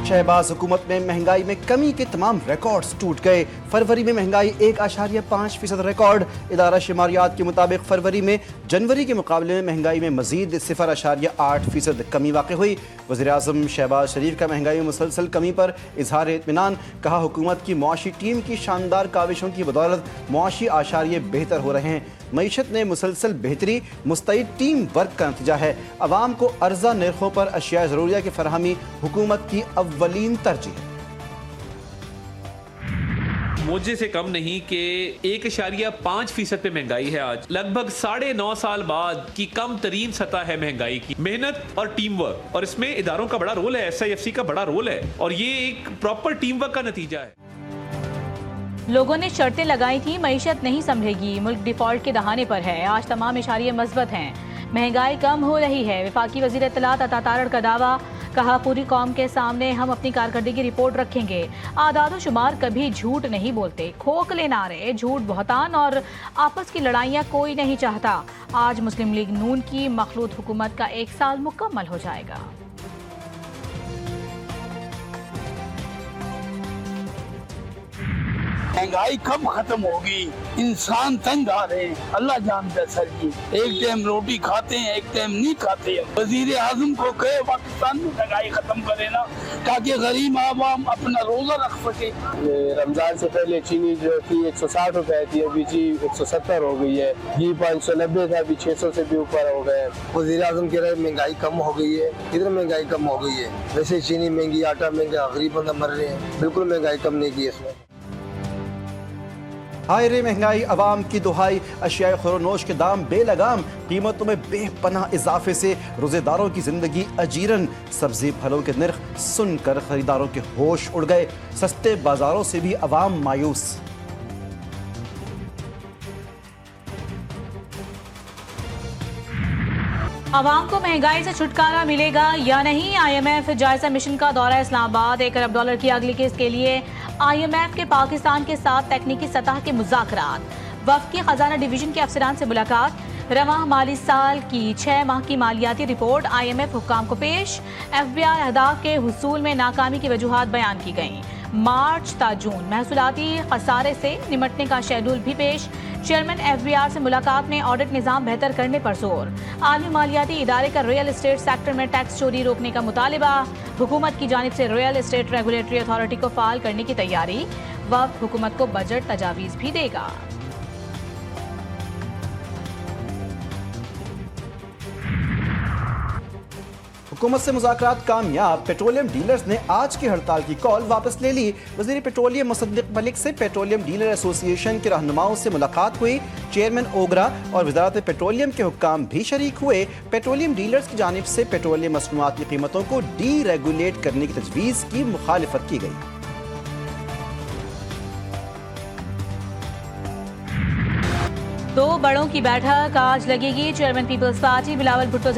शहबाज हुकूमत में महंगाई में कमी के तमाम रिकॉर्ड्स टूट गए। फरवरी में महंगाई 1.5% रिकॉर्ड। इदारा शुमारियात के मुताबिक फरवरी में जनवरी के मुकाबले में महंगाई में मजीद 0.8% कमी वाक़ हुई। वज़ीर-ए-आज़म शहबाज शरीफ का महंगाई में मुसलसल कमी पर इजहार इत्मीनान। कहा, हुकूमत की मुआशी टीम की शानदार काविशों की बदौलत मुआशी आशारिये बेहतर हो रहे हैं। मईशत में मुसलसल बेहतरी मुस्तैद टीम वर्क का नतीजा है। अवाम को अर्जा नरखों पर अशिया ज़रूरिया की फरहमी हुकूमत की अव्वलीन तरजीह। मुझे से कम नहीं कि 1.5% पे महंगाई है। आज लगभग 9.5 साल बाद की कम तरीन सतह है महंगाई की। मेहनत और टीम वर्क, और इसमें इदारों का बड़ा रोल है, SIFC का बड़ा रोल है, और ये एक प्रॉपर टीम वर्क का नतीजा है। लोगों ने शर्तें लगाई थी, मईशत नहीं संभलेगी, मुल्क डिफॉल्ट के दहाने पर है। आज तमाम इशारे मस्बत हैं, महंगाई कम हो रही है। वफाकी वज़ीर इत्तलात अता तारड़ का दावा। कहा, पूरी कौम के सामने हम अपनी कारकर्दगी रिपोर्ट रखेंगे। आदाद शुमार कभी झूठ नहीं बोलते। खोखले नारे, झूठ, बहतान और आपस की लड़ाइयाँ कोई नहीं चाहता। आज मुस्लिम लीग नून की मखलूत हुकूमत का 1 साल मुकम्मल हो जाएगा। महंगाई कब खत्म होगी? इंसान तंग आ रहे हैं, अल्लाह जानता है सर जी। एक टाइम रोटी खाते हैं, एक टाइम नहीं खाते हैं। वजीर आजम को कहे पाकिस्तान में महंगाई खत्म करे ना, ताकि गरीब आवाम अपना रोजा रख सके। रमजान से पहले चीनी जो थी 160 रुपए थी, अभी जी 170 हो गई है। घी 590 था, अभी 600 से भी ऊपर हो गए। वजीर आजम कह रहे महंगाई कम हो गई है, किधर महंगाई कम हो गई है? वैसे चीनी महंगी, आटा महंगा, गरीब बंदा मर रहे हैं। बिल्कुल महंगाई कम नहीं की इसमें। हाय रे महंगाई, अवाम की दुहाई, अशिया खुरोनोश के दाम बेलगाम, कीमतों में बेपनाह इजाफे से रोजेदारों की जिंदगी अजीरन। सब्जी फलों के नर्ख सुनकर खरीदारों के होश उड़ गए। सस्ते बाजारों से भी अवाम मायूस। आवाम को महंगाई से छुटकारा मिलेगा या नहीं? IMF जायजा मिशन का दौरा इस्लामाबाद। $1 अरब की अगली किस्त के लिए IMF के पाकिस्तान के साथ तकनीकी सतह के मुज़ाकरात। वफ़द की खजाना डिवीजन के अफसरान से मुलाकात। रवां माली साल की 6 माह की मालियाती रिपोर्ट IMF हुक्काम को पेश। FBI अहदाफ के हुसूल में नाकामी की वजूहात बयान की गईं। मार्च ता जून महसूलाती खसारे से निमटने का शेड्यूल भी पेश। चेयरमैन FBR से मुलाकात में ऑडिट निज़ाम बेहतर करने पर जोर। आलमी मालियाती इदारे का रियल एस्टेट सेक्टर में टैक्स चोरी रोकने का मुतालिबा। हुकूमत की जानिब से रियल एस्टेट रेगुलेटरी अथॉरिटी को फाल करने की तैयारी। वफ़द हुकूमत को बजट तजावीज़ भी देगा। हुकूमत से मुज़ाकरात कामयाब। पेट्रोलियम डीलर्स ने आज की हड़ताल की कॉल वापस ले ली। वज़ीर पेट्रोलियम मुसद्दिक मलिक से पेट्रोलियम डीलर एसोसिएशन के रहनुमाओं से मुलाकात हुई। चेयरमैन ओगरा और वज़ारत पेट्रोलियम के हुक्काम भी शरीक हुए। पेट्रोलियम डीलर्स की जानिब से पेट्रोलियम मसनूआत की कीमतों को डी रेगुलेट करने की तजवीज़ की मुखालिफत की गई। दो बड़ों की बैठक आज लगेगी। चेयरमैन पीपल्स पार्टी बिलावल भुट्टो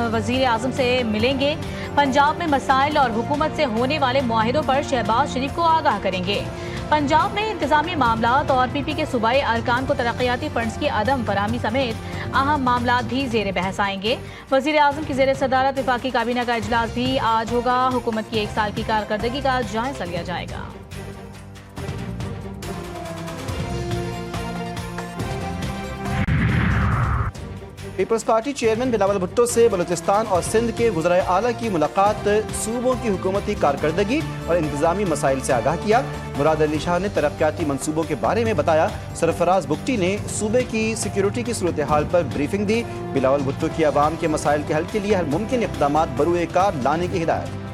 वजीर आजम से मिलेंगे। पंजाब में मसाइल और हुकूमत से होने वाले मुआहिदों पर शहबाज शरीफ को आगाह करेंगे। पंजाब में इंतजामी मामलात और PP के सूबाई अरकान को तरक्याती फंड्स की अदम फराहमी समेत अहम मामलात भी जेर बहस आएंगे। वजीर आजम की जेर सदारत वफाकी काबीना का इजलास भी आज होगा। हुकूमत की 1 साल की कारकर्दगी का जायजा लिया जाएगा। पीपल्स पार्टी चेयरमैन बिलावल भुट्टो से बलूचिस्तान और सिंध के वज़राए आला की मुलाकात। सूबों की हुकूमती कारकर्दगी और इंतजामी मसाइल से आगाह किया। मुराद अली शाह ने तरक्याती मंसूबों के बारे में बताया। सरफराज बुगटी ने सूबे की सिक्योरिटी की सूरत हाल पर ब्रीफिंग दी। बिलावल भुट्टो की आवाम के मसाइल के हल के लिए हर मुमकिन इक़दाम बरूए कार लाने की हिदायत।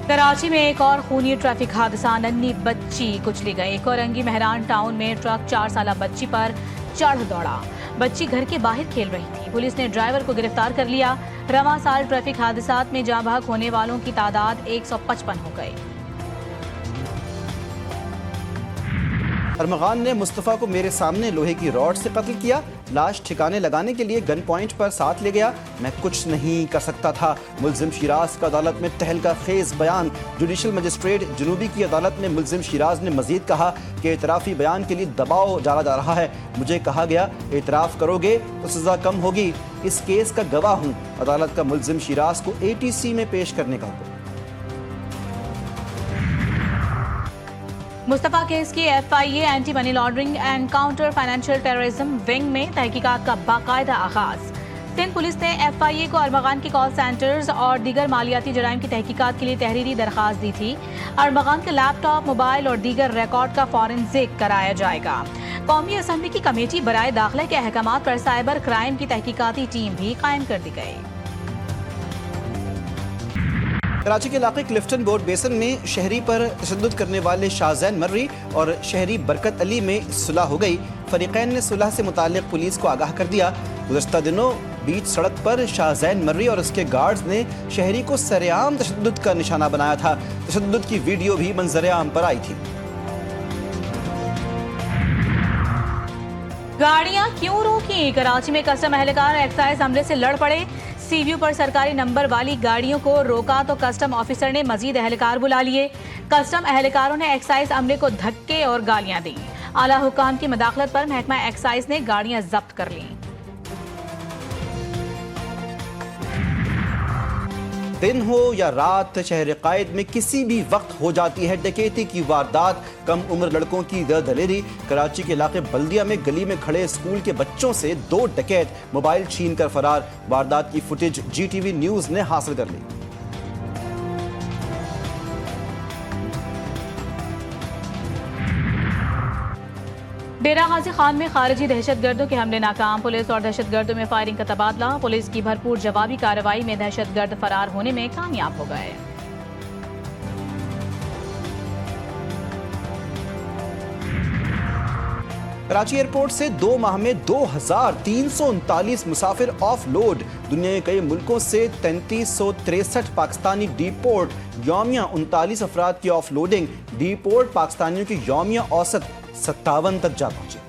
कराची में एक और खूनी ट्रैफिक हादसा। नन्ही बच्ची कुचली गई। कोरंगी मेहरान टाउन में ट्रक 4 साला बच्ची पर चढ़ दौड़ा। बच्ची घर के बाहर खेल रही थी। पुलिस ने ड्राइवर को गिरफ्तार कर लिया। रवां साल ट्रैफिक हादसात में जाँ बहक होने वालों की तादाद 155 हो गई। अरमगान ने मुस्तफ़ा को मेरे सामने लोहे की रॉड से कत्ल किया, लाश ठिकाने लगाने के लिए गन पॉइंट पर साथ ले गया, मैं कुछ नहीं कर सकता था। मुल्जिम शिराज का अदालत में तहलका खेज बयान। जुडिशल मजिस्ट्रेट जनूबी की अदालत में मुल्जिम शिराज ने मजीद कहा कि एतराफ़ी बयान के लिए दबाव डाला जा रहा है। मुझे कहा गया एतराफ़ करोगे तो सज़ा कम होगी। इस केस का गवाह हूँ। अदालत का मुल्जिम शिराज को ATC में पेश करने का हुक्म। मुस्तफ़ा केस की FIA anti money laundering and counter financial terrorism wing में तहकीकात का बाकायदा आगाज। सिंध पुलिस ने FIA को अरमगान के कॉल सेंटर्स और दीगर मालियाती जराइम की तहकीकात के लिए तहरीरी दरख्वास्त दी थी। अरमगान के लैपटॉप, मोबाइल और दीगर रिकॉर्ड का फॉरेंसिक कराया जाएगा। कौमी असम्बली की कमेटी बराए दाखिला के अहकामात पर साइबर क्राइम की तहकीकाती टीम भी कायम कर दी गई। कराची के इलाके क्लिफ्टन बोर्ड बेसन में शहरी पर तशद्दुद करने वाले शाहजैन मर्री और शहरी बरकत अली में सुलह हो गई। फरीकैन ने सुलह से मुताल्लिक पुलिस को आगाह कर दिया। गुज़श्ता दिनों बीच सड़क पर शाहजैन मर्री और उसके गार्ड्स ने शहरी को सरेआम तशद्दुद का निशाना बनाया था। तशद्दुद की वीडियो भी मंजर आम पर आई थी। गाड़ियां क्यों रोकी? कराची में कस्टम एहलकार एक्साइज अमले से लड़ पड़े। सीव्यू पर सरकारी नंबर वाली गाड़ियों को रोका तो कस्टम ऑफिसर ने मजीद एहलकार बुला लिए। कस्टम एहलकारों ने एक्साइज अमले को धक्के और गालियां दी। आला हुकाम की मदाखलत पर महकमा एक्साइज ने गाड़ियां जब्त कर लीं। दिन हो या रात, शहर कायद में किसी भी वक्त हो जाती है डकैती की वारदात। कम उम्र लड़कों की दलेरी। कराची के इलाके बल्दिया में गली में खड़े स्कूल के बच्चों से 2 डकैत मोबाइल छीन कर फरार। वारदात की फुटेज GTV न्यूज़ ने हासिल कर ली। डेरा गाजी खान में खारिजी दहशतगर्दों के हमले नाकाम। पुलिस और दहशतगर्दों में फायरिंग का तबादला। पुलिस की भरपूर जवाबी कार्रवाई में दहशतगर्द फरार होने में कामयाब हो गए। कराची एयरपोर्ट से 2 माह में 2339 मुसाफिर ऑफ लोड। दुनिया के कई मुल्कों से 3363 पाकिस्तानी डीपोर्ट। यौमिया 39 अफराद की ऑफ लोडिंग। डीपोर्ट पाकिस्तानियों की यौमिया औसत 57 तक जा पहुंची।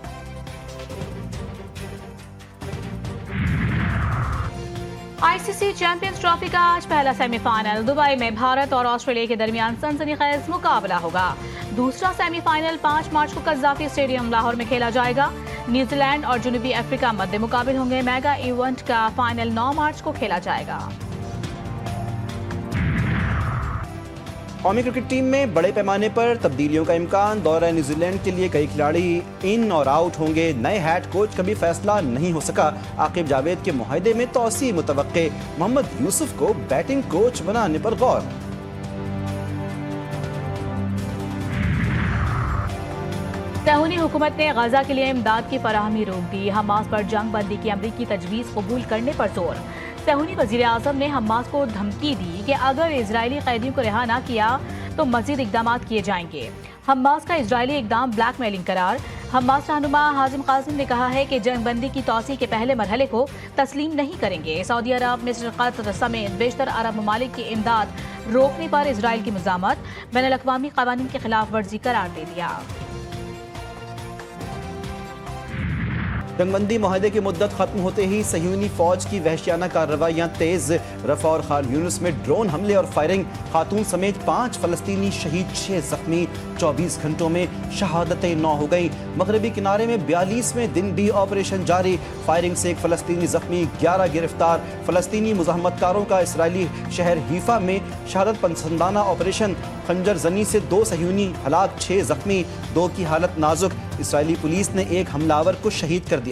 ICC चैंपियंस ट्रॉफी का आज पहला सेमीफाइनल। दुबई में भारत और ऑस्ट्रेलिया के दरमियान सनसनीखेज मुकाबला होगा। दूसरा सेमीफाइनल 5 मार्च को कज़ाफी स्टेडियम लाहौर में खेला जाएगा। न्यूजीलैंड और जनूबी अफ्रीका मध्य मुकाबिल होंगे। मेगा इवेंट का फाइनल 9 मार्च को खेला जाएगा। कौमी क्रिकेट टीम में बड़े पैमाने पर तब्दीलियों का इम्कान। दौरा न्यूजीलैंड के लिए कई खिलाड़ी इन और आउट होंगे। नए हेड कोच का भी फैसला नहीं हो सका। आकिब जावेद के मुआहदे में तौसी मुतवक्के। मोहम्मद यूसुफ को बैटिंग कोच बनाने पर गौर। सहूनी हुकूमत ने गजा के लिए इमदाद की फराहमी रोक दी। हमास पर जंग बंदी की अमरीकी तजवीज़ कबूल करने पर जोर। सहूनी वज़ीर आज़म ने हमास को धमकी दी कि अगर इजरायली कैदियों को रिहा न किया तो मजीद इकदाम किए जाएंगे। हमास का इजरायली इकदाम ब्लैकमेलिंग करार। हमास रहनुमा हाजिम कासिम ने कहा है कि जंग बंदी की तौसी के पहले मरहले को तस्लीम नहीं करेंगे। सऊदी अरब, मिस्र, कतर समेत बेशतर अरब ममालिक की इमदाद रोकने पर इसराइल की मज़ामत। बैनुल-अक़वामी क़वानीन की खिलाफ वर्जी करार दे दिया। जंगबंदी मुआहदे की मुद्दत खत्म होते ही सह्यूनी फौज की वहशियाना कार्रवाइयाँ तेज। रफा और खान यूनुस में ड्रोन हमले और फायरिंग। खातून समेत 5 फलस्तीनी शहीद, 6 जख्मी। 24 घंटों में शहादतें 9 हो गई। मगरबी किनारे में 42वें दिन भी ऑपरेशन जारी। फायरिंग से 1 फलस्तीनी जख्मी, 11 गिरफ्तार। फलस्तीनी मुज़ाहमतकारों का इसराइली शहर हीफा में शहादत पसंदाना ऑपरेशन। खंजर जनी से 2 सह्यूनी हलाक, 6 जख्मी। 2 की हालत नाजुक। इसराइली पुलिस ने 1 हमलावर को शहीद कर दिया।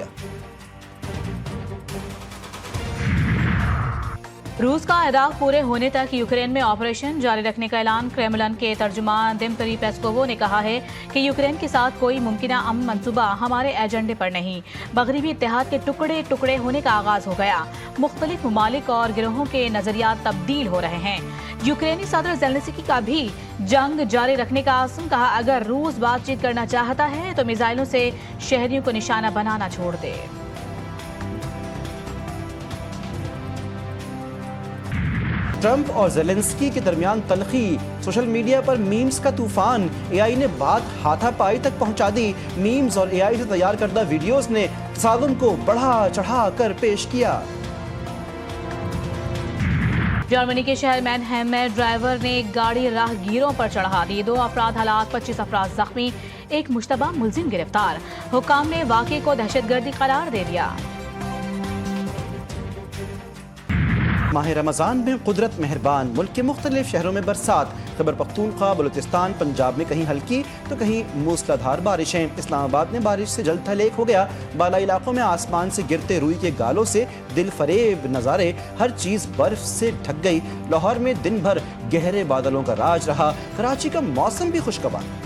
रूस का इराक पूरे होने तक यूक्रेन में ऑपरेशन जारी रखने का ऐलान। क्रेमलिन के तर्जुमान दिमित्री पेस्कोव ने कहा है कि यूक्रेन के साथ कोई मुमकिना अमन मंसूबा हमारे एजेंडे पर नहीं। मगरबी इत्तेहाद के टुकड़े टुकड़े होने का आगाज हो गया। मुख्तलिफ ममालिक और गिरोहों के नजरियात तब्दील हो रहे हैं। यूक्रेनी सदर ज़ेलेंस्की का भी जंग जारी रखने का आज़म। कहा अगर रूस बातचीत करना चाहता है तो मिसाइलों से शहरियों को निशाना बनाना छोड़ दे। ट्रंप और ज़ेलेंस्की के दरमियान तलखी। सोशल मीडिया पर मीम्स का तूफान, एआई ने बात हाथापाई तक पहुंचा दी। मीम्स और एआई से तैयार करदा वीडियोस ने तसादुम को बढ़ा चढ़ा कर पेश किया। जर्मनी के शहर मैनहेम में ड्राइवर ने एक गाड़ी राहगीरों पर चढ़ा दी। 2 अफराद हलाक, 25 अफराद जख्मी, एक मुश्तबा मुलजिम गिरफ्तार। हुकाम ने वाक़े को दहशतगर्दी करार दे दिया। माह रमज़ान में कुदरत मेहरबान, मुल्क के मुख्तलिफ शहरों में बरसात। खैबर पख्तूनख्वा, बलूचिस्तान, पंजाब में कहीं हल्की तो कहीं मूसलाधार बारिशें। इस्लामाबाद में बारिश से जल थल एक हो गया। बाला इलाकों में आसमान से गिरते रुई के गालों से दिल फरेब नज़ारे, हर चीज़ बर्फ से ढक गई। लाहौर में दिन भर गहरे बादलों का राज रहा। कराची का मौसम भी खुशगवार।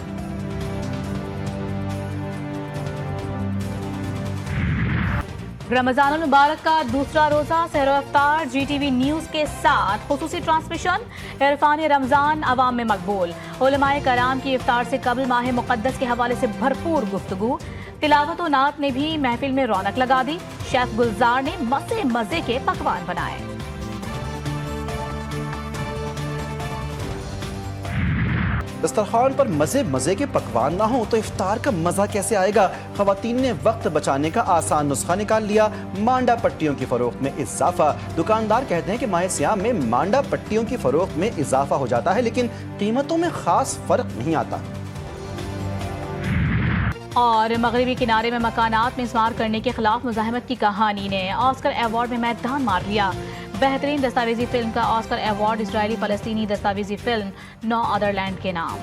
रमजान मुबारक का दूसरा रोजा सहरो इफ्तार GTV न्यूज़ के साथ खुसूसी ट्रांसमिशन। इरफान रमजान अवाम में मकबूल। उलमाए कराम की इफ्तार से कबल माह मुक़द्दस के हवाले से भरपूर गुफ्तगू। तिलावत और नात ने भी महफिल में रौनक लगा दी। शेफ गुलजार ने मज़े मज़े के पकवान बनाए। दस्तरखान पर मज़े मज़े के पकवान ना हो तो इफ्तार का मज़ा कैसे आएगा। ख़वातीन ने वक्त बचाने का आसान नुस्खा निकाल लिया। मांडा पट्टियों की फ़रोख्त में इजाफा। दुकानदार कहते हैं कि माह सियाम में मांडा पट्टियों की फ़रोख्त में इजाफा हो जाता है, लेकिन कीमतों में ख़ास फ़र्क नहीं आता। और मगरबी किनारे में मकानात में इस्तेमाल करने के खिलाफ मुजाहिमत की कहानी ने ऑस्कर अवार्ड में मैदान मार लिया। बेहतरीन दस्तावेजी फिल्म का ऑस्कर अवार्ड इसराइली फ़लस्तीनी दस्तावेजी फिल्म नो अदर लैंड के नाम।